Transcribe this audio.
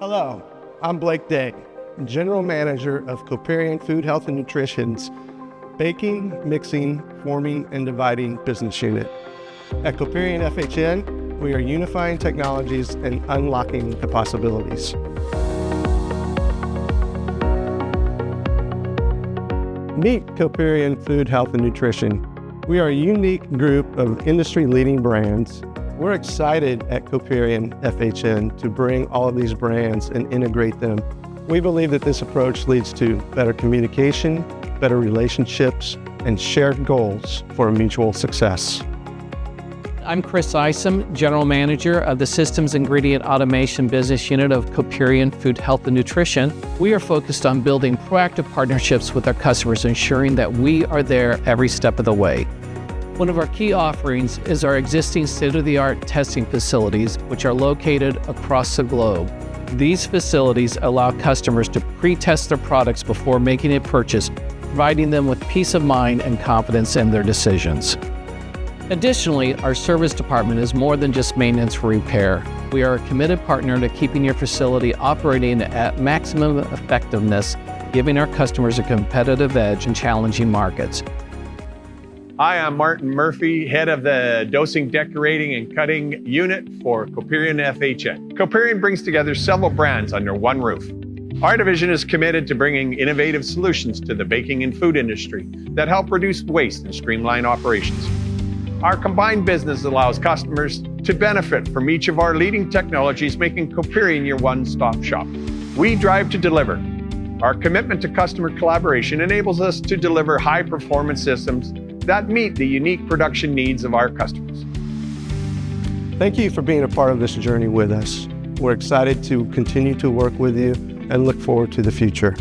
Hello, I'm Blake Day, General Manager of Coperion Food, Health, and Nutrition's Baking, Mixing, Forming, and Dividing Business Unit. At Coperion FHN, we are unifying technologies and unlocking the possibilities. Meet Coperion Food, Health, and Nutrition. We are a unique group of industry-leading brands. We're excited at Coperion FHN to bring all of these brands and integrate them. We believe that this approach leads to better communication, better relationships, and shared goals for mutual success. I'm Chris Isom, General Manager of the Systems Ingredient Automation Business Unit of Coperion Food, Health, and Nutrition. We are focused on building proactive partnerships with our customers, ensuring that we are there every step of the way. One of our key offerings is our existing state-of-the-art testing facilities, which are located across the globe. These facilities allow customers to pre-test their products before making a purchase, providing them with peace of mind and confidence in their decisions. Additionally, our service department is more than just maintenance or repair. We are a committed partner to keeping your facility operating at maximum effectiveness, giving our customers a competitive edge in challenging markets. Hi, I'm Martin Murphy, head of the Dosing, Decorating, and Cutting Unit for Coperion FHN. Coperion brings together several brands under one roof. Our division is committed to bringing innovative solutions to the baking and food industry that help reduce waste and streamline operations. Our combined business allows customers to benefit from each of our leading technologies, making Coperion your one-stop shop. We drive to deliver. Our commitment to customer collaboration enables us to deliver high-performance systems that meet the unique production needs of our customers. Thank you for being a part of this journey with us. We're excited to continue to work with you and look forward to the future.